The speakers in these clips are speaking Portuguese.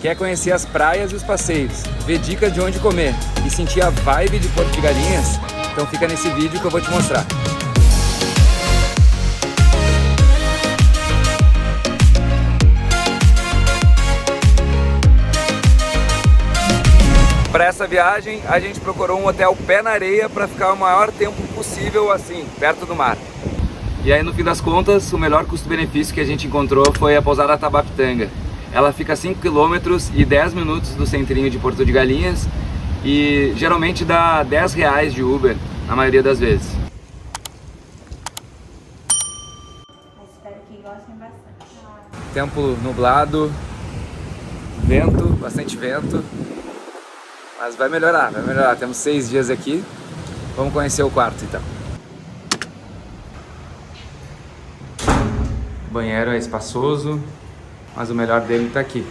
Quer conhecer as praias e os passeios, ver dicas de onde comer e sentir a vibe de Porto de Galinhas? Então fica nesse vídeo que eu vou te mostrar. Para essa viagem, a gente procurou um hotel pé na areia para ficar o maior tempo possível assim, perto do mar. E aí, no fim das contas, o melhor custo-benefício que a gente encontrou foi a pousada Tabapitanga. Ela fica a 5 km e 10 minutos do centrinho de Porto de Galinhas e geralmente dá R$10 de Uber, na maioria das vezes. Espero que gostem bastante. Tempo nublado, vento, bastante vento. Mas vai melhorar, vai melhorar. Temos 6 dias aqui. Vamos conhecer o quarto então. O banheiro é espaçoso, mas o melhor dele está aqui.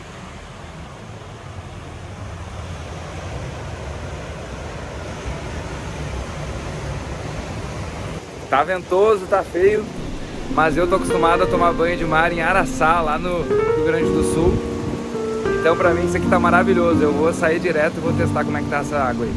Tá ventoso, tá feio, mas eu tô acostumado a tomar banho de mar em Araçá, lá no Rio Grande do Sul. Então pra mim isso aqui tá maravilhoso. Eu vou sair direto e vou testar como é que tá essa água aí.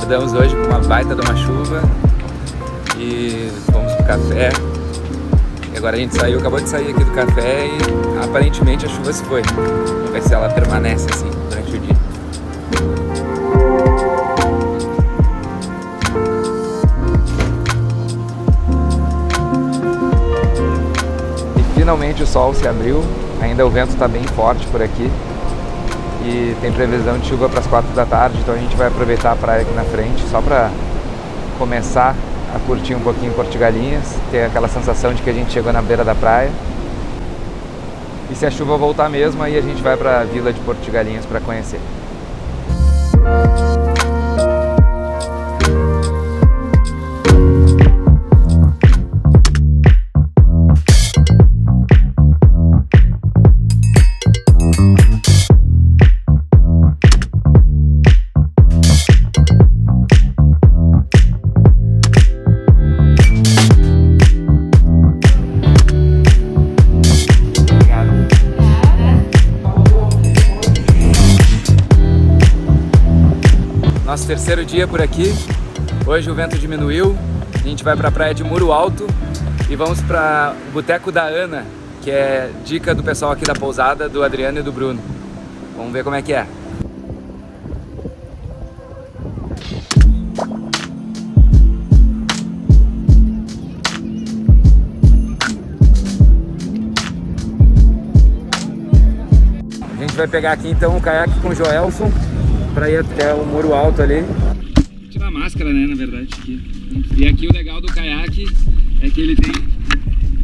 Acordamos hoje com uma baita de uma chuva e fomos pro café. E agora a gente saiu, acabou de sair aqui do café e aparentemente a chuva se foi. Vamos ver se ela permanece assim durante o dia. E finalmente o sol se abriu, ainda o vento está bem forte por aqui. E tem previsão de chuva para as 4 da tarde, então a gente vai aproveitar a praia aqui na frente só para começar a curtir um pouquinho Porto de Galinhas, ter aquela sensação de que a gente chegou na beira da praia. E se a chuva voltar mesmo, aí a gente vai para a vila de Porto de Galinhas para conhecer. Nosso terceiro dia por aqui. Hoje o vento diminuiu, a gente vai para a praia de Muro Alto e vamos para o Boteco da Ana, que é dica do pessoal aqui da pousada, do Adriano e do Bruno. Vamos ver como é que é. A gente vai pegar aqui então o caiaque com o Joelson para ir até o Muro Alto ali. Vou tirar a máscara, né, na verdade, aqui. E aqui o legal do caiaque é que ele tem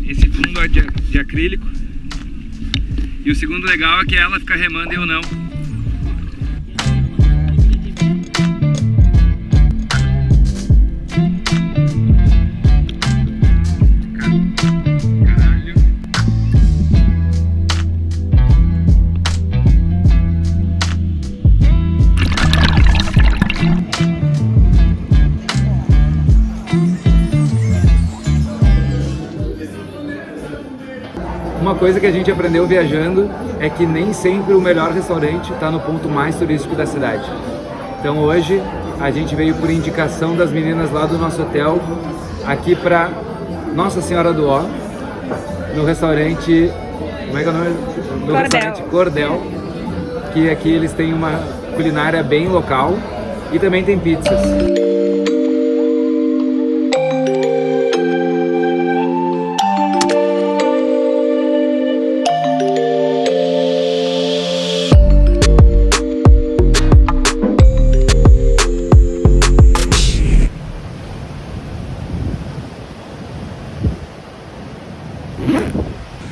esse fundo de acrílico. E o segundo legal é que ela fica remando e eu não. Uma coisa que a gente aprendeu viajando é que nem sempre o melhor restaurante está no ponto mais turístico da cidade. Então hoje a gente veio por indicação das meninas lá do nosso hotel aqui para Nossa Senhora do Ó, no restaurante, como é que é o nome? No Cordel. Restaurante Cordel, que aqui eles têm uma culinária bem local e também tem pizzas.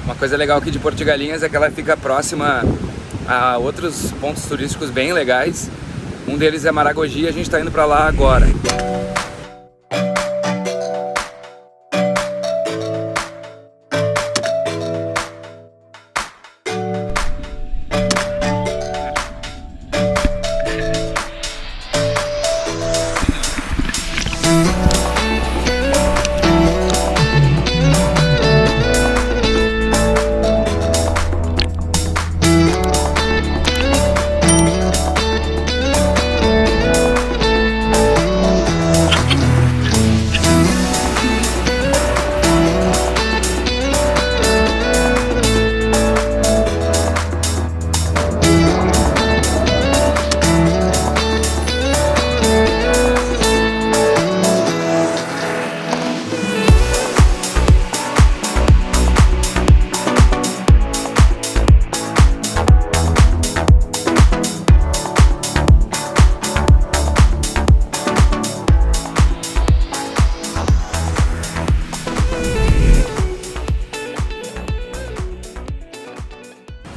Uma coisa legal aqui de Porto de Galinhas é que ela fica próxima a outros pontos turísticos bem legais. Um deles é Maragogi e a gente está indo para lá agora.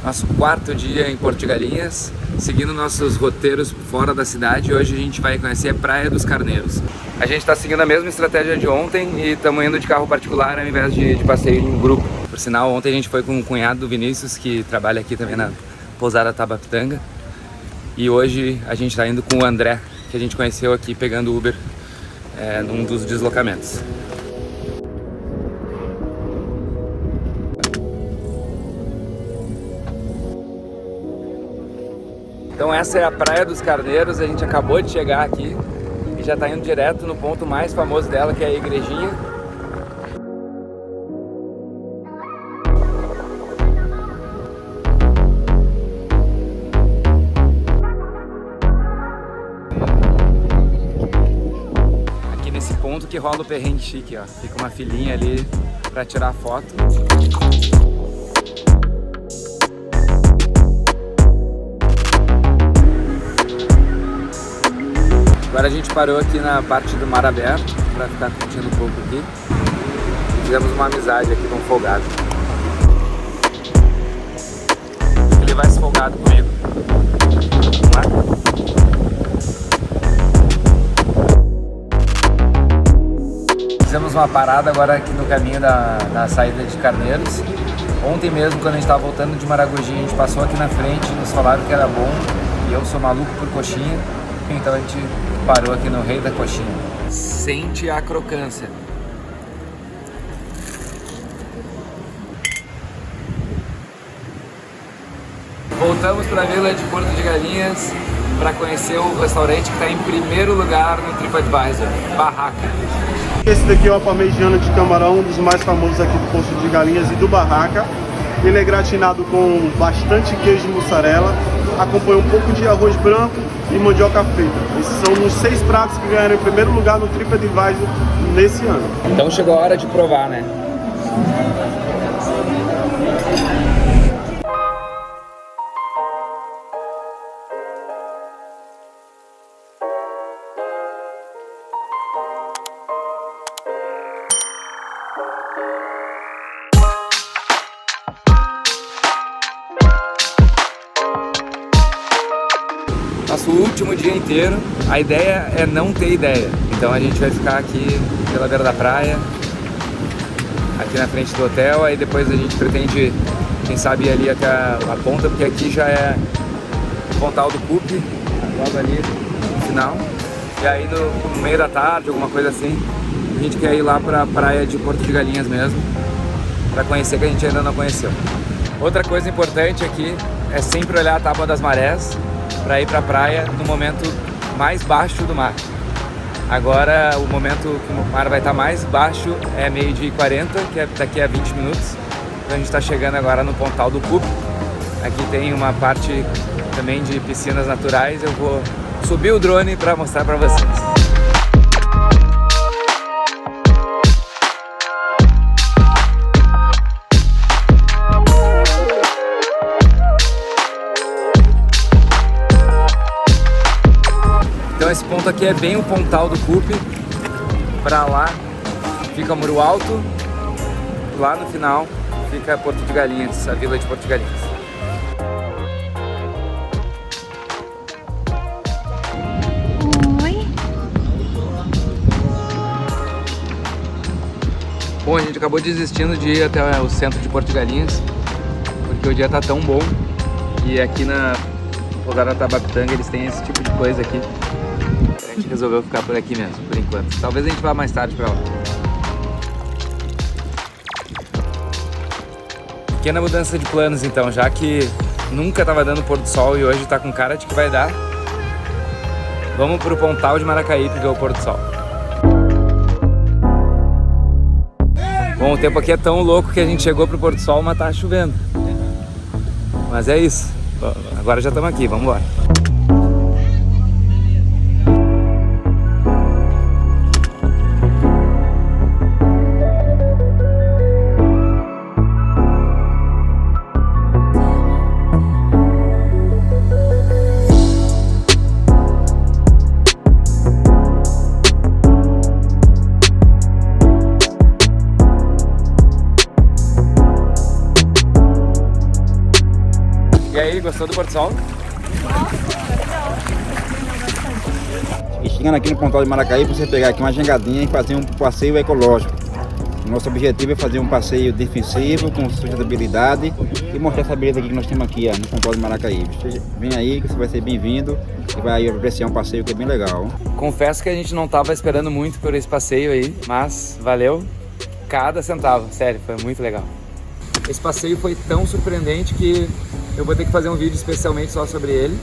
Nosso quarto dia em Porto de Galinhas, seguindo nossos roteiros fora da cidade. Hoje a gente vai conhecer a Praia dos Carneiros. A gente está seguindo a mesma estratégia de ontem e estamos indo de carro particular ao invés de passeio em grupo. Por sinal, ontem a gente foi com o cunhado do Vinícius, que trabalha aqui também na pousada Tabapitanga. E hoje a gente está indo com o André, que a gente conheceu aqui pegando Uber num dos deslocamentos. Então essa é a Praia dos Carneiros, a gente acabou de chegar aqui e já está indo direto no ponto mais famoso dela, que é a igrejinha. Aqui nesse ponto que rola o perrengue chique, ó. Fica uma filinha ali para tirar foto. Agora a gente parou aqui na parte do mar aberto para ficar curtindo um pouco aqui. E fizemos uma amizade aqui com um folgado. Ele vai se folgado comigo. Vamos lá? Fizemos uma parada agora aqui no caminho da saída de Carneiros. Ontem mesmo, quando a gente estava voltando de Maragogi, a gente passou aqui na frente, nos falaram que era bom. E eu sou maluco por coxinha. Então a gente parou aqui no Rei da Coxinha. Sente a crocância. Voltamos para a Vila de Porto de Galinhas para conhecer o restaurante que está em primeiro lugar no TripAdvisor, Barraca. Esse daqui é o parmegiana de camarão, um dos mais famosos aqui do Porto de Galinhas e do Barraca. Ele é gratinado com bastante queijo e mussarela, acompanha um pouco de arroz branco e mandioca frita. Esses são os 6 pratos que ganharam em primeiro lugar no TripAdvisor nesse ano. Então chegou a hora de provar, né? Nosso último dia inteiro, a ideia é não ter ideia. Então a gente vai ficar aqui pela beira da praia, aqui na frente do hotel, aí depois a gente pretende, quem sabe, ir ali até a ponta, porque aqui já é o Pontal do Cupe, logo ali no final. E aí no meio da tarde, alguma coisa assim, a gente quer ir lá para a praia de Porto de Galinhas mesmo, para conhecer, que a gente ainda não conheceu. Outra coisa importante aqui é sempre olhar a tábua das marés, para ir para a praia no momento mais baixo do mar. Agora o momento que o mar vai estar mais baixo é 12h40, que é daqui a 20 minutos. Então a gente está chegando agora no Pontal do Cupe. Aqui tem uma parte também de piscinas naturais. Eu vou subir o drone para mostrar para vocês. Então esse ponto aqui é bem o Pontal do Cupe. Para lá fica Muro Alto, lá no final fica Porto de Galinhas, a Vila de Porto de Galinhas. Oi. Bom, a gente acabou desistindo de ir até o centro de Porto de Galinhas, porque o dia tá tão bom. E aqui na pousada Tabapitanga eles têm esse tipo de coisa aqui. A gente resolveu ficar por aqui mesmo, por enquanto. Talvez a gente vá mais tarde pra lá. Pequena mudança de planos então, já que nunca tava dando pôr do sol e hoje tá com cara de que vai dar. Vamos pro Pontal de Maracaípe ver o pôr do sol. Bom, o tempo aqui é tão louco que a gente chegou pro pôr do sol, mas tá chovendo. Mas é isso. Agora já estamos aqui, vamos embora. E aí, gostou do Pôr do Sol? E chegando aqui no Pontal de Maracaípe, você pegar aqui uma jangadinha e fazer um passeio ecológico. O nosso objetivo é fazer um passeio defensivo, com sustentabilidade e mostrar essa beleza aqui que nós temos aqui no Pontal de Maracaípe. Você vem aí que você vai ser bem-vindo e vai apreciar um passeio que é bem legal. Confesso que a gente não estava esperando muito por esse passeio aí, mas valeu cada centavo, sério, foi muito legal. Esse passeio foi tão surpreendente que eu vou ter que fazer um vídeo especialmente só sobre ele.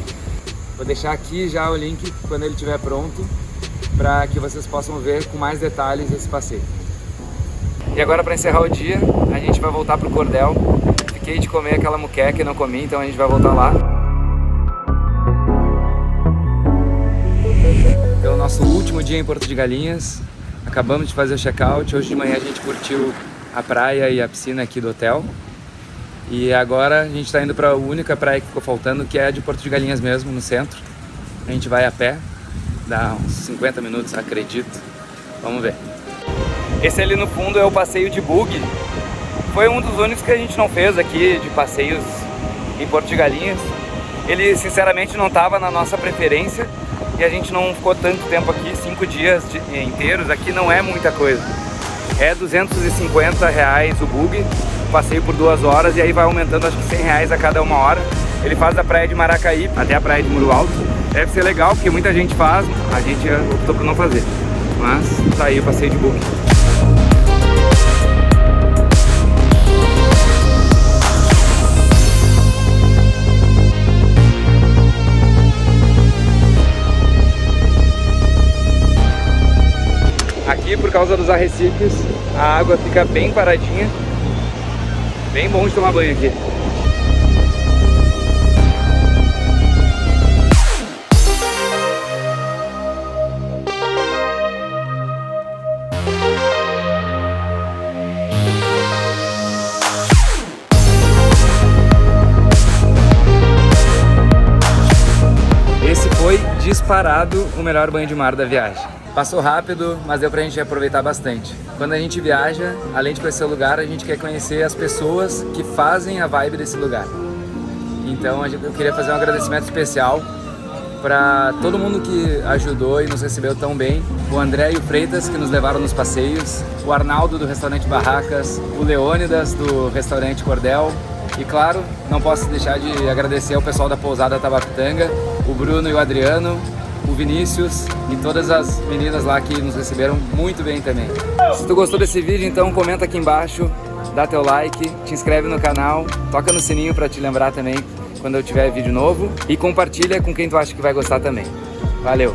Vou deixar aqui já o link quando ele estiver pronto, para que vocês possam ver com mais detalhes esse passeio. E agora, para encerrar o dia, a gente vai voltar pro Cordel. Fiquei de comer aquela muqueca e não comi, então a gente vai voltar lá. É o nosso último dia em Porto de Galinhas. Acabamos de fazer o check-out. Hoje de manhã a gente curtiu a praia e a piscina aqui do hotel. E agora a gente está indo para a única praia que ficou faltando, que é a de Porto de Galinhas mesmo, no centro. A gente vai a pé, dá uns 50 minutos, acredito. Vamos ver. Esse ali no fundo é o passeio de buggy. Foi um dos únicos que a gente não fez aqui de passeios em Porto de Galinhas. Ele sinceramente não estava na nossa preferência e a gente não ficou tanto tempo aqui, 5 dias inteiros. Aqui não é muita coisa. É R$250 o buggy, passeio por 2 horas, e aí vai aumentando acho que R$100 a cada 1 hora. Ele faz da praia de Maracaípe até a praia de Muro Alto. Deve ser legal porque muita gente faz, a gente optou por não fazer. Mas tá aí o passeio de buggy. Aqui, por causa dos arrecifes, a água fica bem paradinha. Bem bom de tomar banho aqui. Esse foi disparado o melhor banho de mar da viagem. Passou rápido, mas deu pra gente aproveitar bastante. Quando a gente viaja, além de conhecer o lugar, a gente quer conhecer as pessoas que fazem a vibe desse lugar. Então eu queria fazer um agradecimento especial para todo mundo que ajudou e nos recebeu tão bem. O André e o Freitas, que nos levaram nos passeios. O Arnaldo, do restaurante Barracas. O Leônidas, do restaurante Cordel. E claro, não posso deixar de agradecer ao pessoal da pousada Tabacutanga, o Bruno e o Adriano, o Vinícius e todas as meninas lá que nos receberam muito bem também. Se tu gostou desse vídeo, então comenta aqui embaixo, dá teu like, te inscreve no canal, toca no sininho para te lembrar também quando eu tiver vídeo novo e compartilha com quem tu acha que vai gostar também. Valeu!